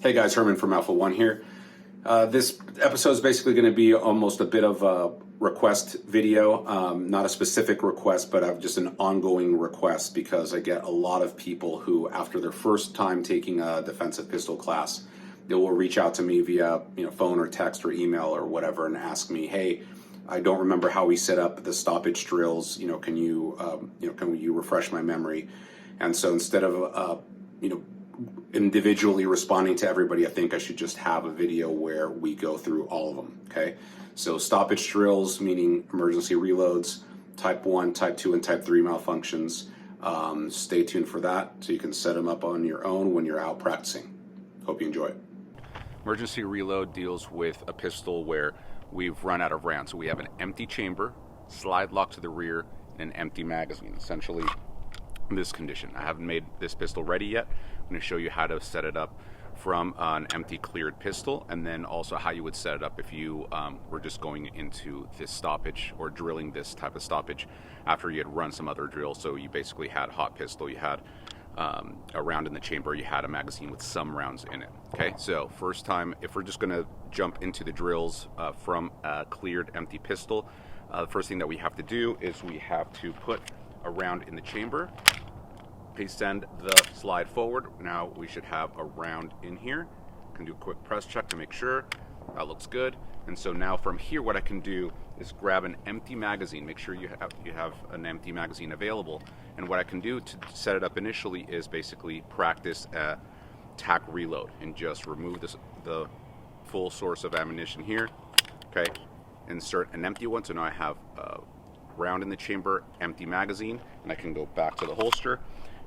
Hey guys, Herman from Alpha One here. This episode is basically going to be almost a bit of a request video, not a specific request, but I've just an ongoing request because I get a lot of people who, after their first time taking a defensive pistol class, they will reach out to me via phone or text or email or whatever and ask me, hey, I don't remember how we set up the stoppage drills. Can you refresh my memory? And so instead of individually responding to everybody, I think I should just have a video where we go through all of them. Okay, so stoppage drills, meaning emergency reloads, type 1, type 2, and type 3 malfunctions. Stay tuned for that so you can set them up on your own when you're out practicing. Hope you enjoy it. Emergency reload deals with a pistol where we've run out of rounds. So we have an empty chamber, slide lock to the rear, and an empty magazine, essentially in this condition. I haven't made this pistol ready yet. I'm going to show you how to set it up from an empty cleared pistol, and then also how you would set it up if you were just going into this stoppage or drilling this type of stoppage after you had run some other drills. So you basically had a hot pistol, you had a round in the chamber, you had a magazine with some rounds in it. Okay, so first time, if we're just going to jump into the drills from a cleared empty pistol, the first thing that we have to do is we have to put a round in the chamber. Okay, send the slide forward. Now we should have a round in here. I can do a quick press check to make sure that looks good. And so now from here, what I can do is grab an empty magazine. Make sure you have an empty magazine available. And what I can do to set it up initially is basically practice a tack reload and just remove the full source of ammunition here. Okay, insert an empty one. So now I have a round in the chamber, empty magazine, and I can go back to the holster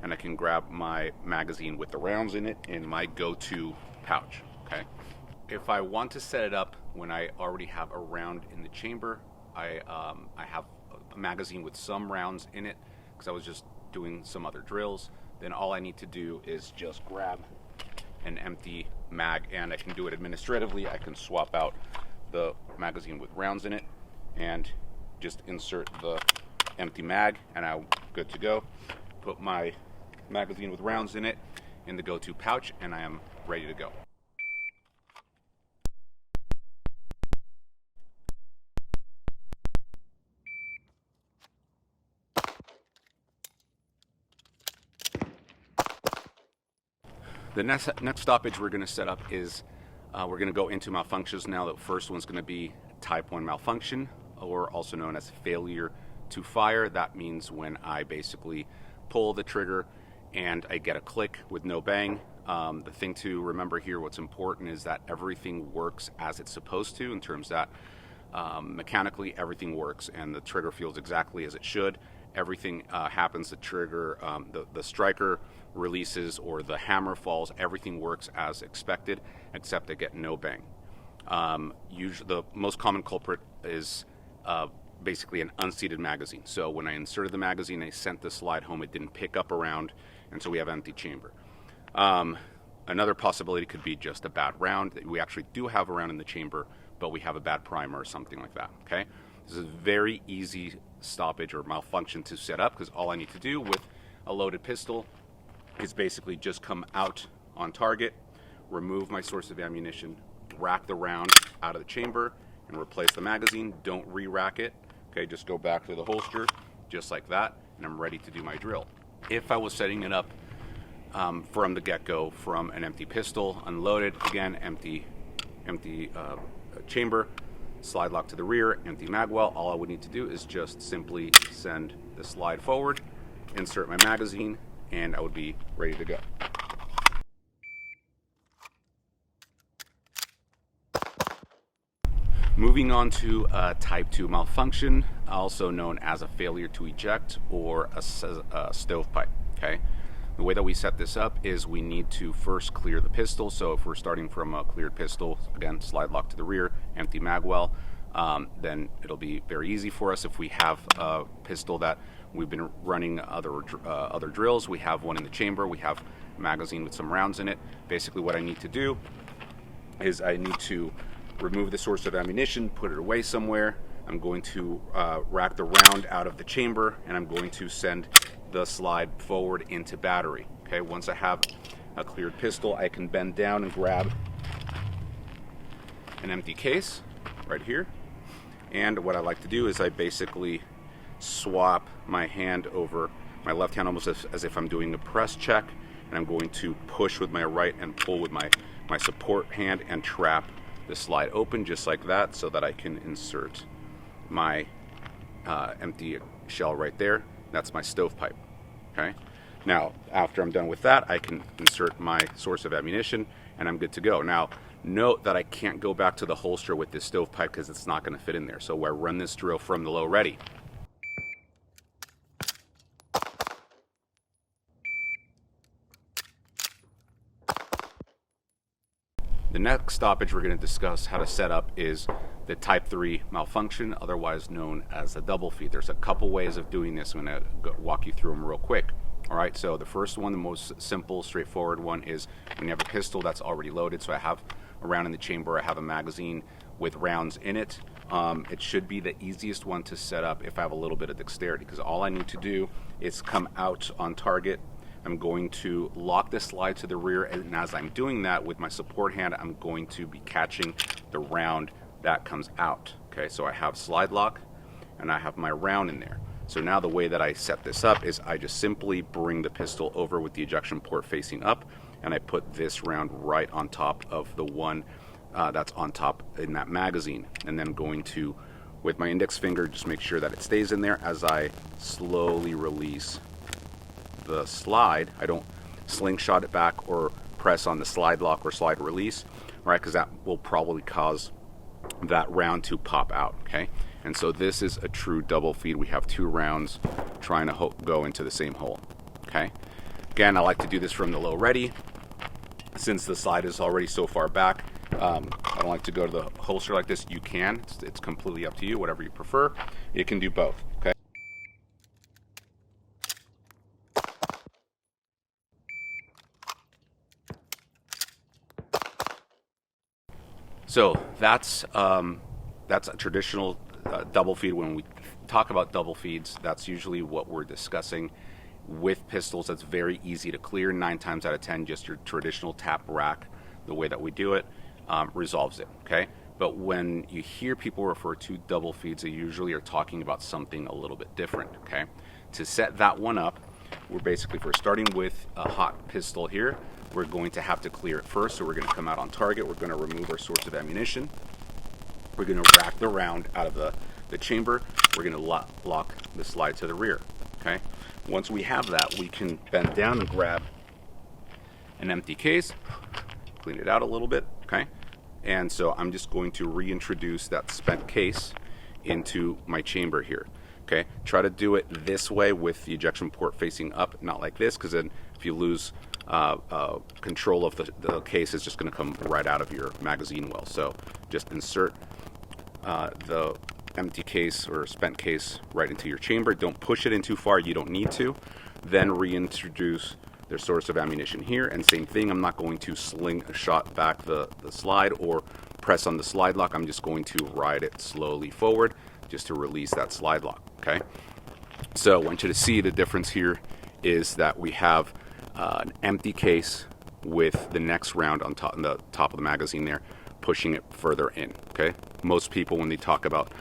and I can grab my magazine with the rounds in it in my go-to pouch. Okay, if I want to set it up when I already have a round in the chamber, I have a magazine with some rounds in it because I was just doing some other drills, then all I need to do is just grab an empty mag, and I can do it administratively. I can swap out the magazine with rounds in it and just insert the empty mag, and I'm good to go. Put my magazine with rounds in it in the go-to pouch, and I am ready to go. The next stoppage we're going to set up is we're going to go into malfunctions now. The first one's going to be type 1 malfunction, or also known as failure to fire. That means when I basically pull the trigger and I get a click with no bang. The thing to remember here, what's important, is that everything works as it's supposed to, in terms that mechanically everything works and the trigger feels exactly as it should. Everything happens, the trigger, the striker releases or the hammer falls, everything works as expected, except I get no bang. Usually the most common culprit is basically an unseated magazine. So when I inserted the magazine, I sent the slide home, it didn't pick up a round, and so we have empty chamber. Another possibility could be just a bad round. We actually do have a round in the chamber, but we have a bad primer or something like that. Okay, this is a very easy stoppage or malfunction to set up, because all I need to do with a loaded pistol is basically just come out on target, remove my source of ammunition, rack the round out of the chamber, and replace the magazine. Don't re-rack it. Okay, just go back to the holster, just like that, and I'm ready to do my drill. If I was setting it up from the get-go from an empty pistol, unloaded, again, empty chamber, slide lock to the rear, empty mag well, all I would need to do is just simply send the slide forward, insert my magazine, and I would be ready to go. Moving on to type 2 malfunction, also known as a failure to eject or a stovepipe. Okay, the way that we set this up is we need to first clear the pistol. So if we're starting from a cleared pistol, again, slide lock to the rear, empty mag well, then it'll be very easy for us. If we have a pistol that we've been running other drills, we have one in the chamber, we have a magazine with some rounds in it. Basically what I need to do is I need to remove the source of ammunition, put it away somewhere. I'm going to rack the round out of the chamber, and I'm going to send the slide forward into battery. Okay, once I have a cleared pistol, I can bend down and grab an empty case right here. And what I like to do is I basically swap my hand over, my left hand almost as if I'm doing a press check, and I'm going to push with my right and pull with my support hand and trap the slide open just like that, so that I can insert my empty shell right there. That's my stovepipe. Okay. Now, after I'm done with that, I can insert my source of ammunition, and I'm good to go. Now, note that I can't go back to the holster with this stovepipe because it's not going to fit in there. So I run this drill from the low ready. The next stoppage we're going to discuss how to set up is the Type 3 malfunction, otherwise known as the double feed. There's a couple ways of doing this. I'm going to walk you through them real quick. All right, so the first one, the most simple, straightforward one, is when you have a pistol that's already loaded. So I have a round in the chamber, I have a magazine with rounds in it. It should be the easiest one to set up if I have a little bit of dexterity, because all I need to do is come out on target. I'm going to lock the slide to the rear, and as I'm doing that with my support hand, I'm going to be catching the round that comes out. Okay, so I have slide lock and I have my round in there. So now the way that I set this up is I just simply bring the pistol over with the ejection port facing up, and I put this round right on top of the one that's on top in that magazine. And then I'm going to, with my index finger, just make sure that it stays in there as I slowly release the slide. I don't slingshot it back or press on the slide lock or slide release, right? Because that will probably cause that round to pop out, okay? And so this is a true double feed. We have two rounds trying to go into the same hole, okay? Again, I like to do this from the low ready. Since the slide is already so far back, I don't like to go to the holster like this. You can, it's completely up to you, whatever you prefer. You can do both, okay? So that's a traditional double feed. When we talk about double feeds, that's usually what we're discussing. With pistols, that's very easy to clear. 9 times out of 10, just your traditional tap rack, the way that we do it, resolves it, okay? But when you hear people refer to double feeds, they usually are talking about something a little bit different, okay? To set that one up, we're starting with a hot pistol here. We're going to have to clear it first, so we're going to come out on target. We're going to remove our source of ammunition. We're going to rack the round out of the chamber. We're going to lock the slide to the rear, okay? Once we have that, we can bend down and grab an empty case, clean it out a little bit, okay? And so I'm just going to reintroduce that spent case into my chamber here, okay? Try to do it this way with the ejection port facing up, not like this, because then if you lose control of the case, it's just going to come right out of your magazine well. So just insert the empty case or spent case right into your chamber. Don't push it in too far, you don't need to. Then reintroduce their source of ammunition here, and same thing, I'm not going to slingshot back the slide or press on the slide lock. I'm just going to ride it slowly forward just to release that slide lock, okay? So I want you to see the difference here is that we have an empty case with the next round on the top of the magazine there, pushing it further in, okay? Most people, when they talk about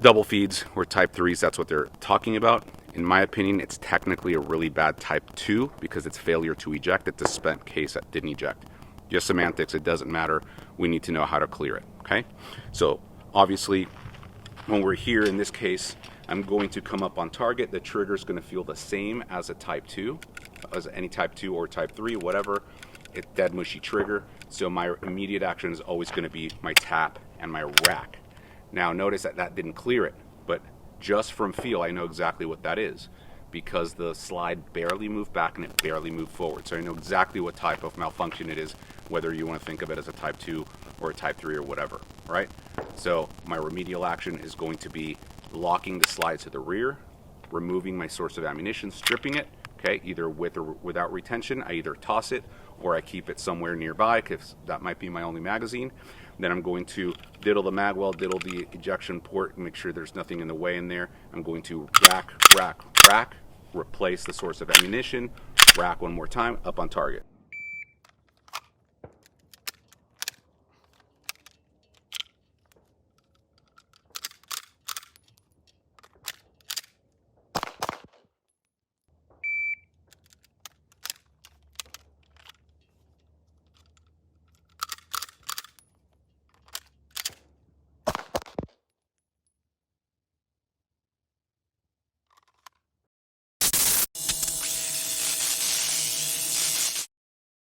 double feeds or type 3s, that's what they're talking about. In my opinion, it's technically a really bad type 2 because it's failure to eject. It's a spent case that didn't eject. Just semantics, it doesn't matter. We need to know how to clear it, okay? So obviously, when we're here in this case, I'm going to come up on target. The trigger is going to feel the same as a type 2, as any type 2 or type 3, whatever. It's dead mushy trigger. So my immediate action is always going to be my tap and my rack. Now notice that didn't clear it, but just from feel, I know exactly what that is because the slide barely moved back and it barely moved forward. So I know exactly what type of malfunction it is, whether you want to think of it as a type 2 or a type 3 or whatever, right? So my remedial action is going to be locking the slide to the rear, removing my source of ammunition, stripping it, okay, either with or without retention. I either toss it or I keep it somewhere nearby because that might be my only magazine. Then I'm going to diddle the mag well, diddle the ejection port, and make sure there's nothing in the way in there. I'm going to rack, replace the source of ammunition, Rack one more time, up on target.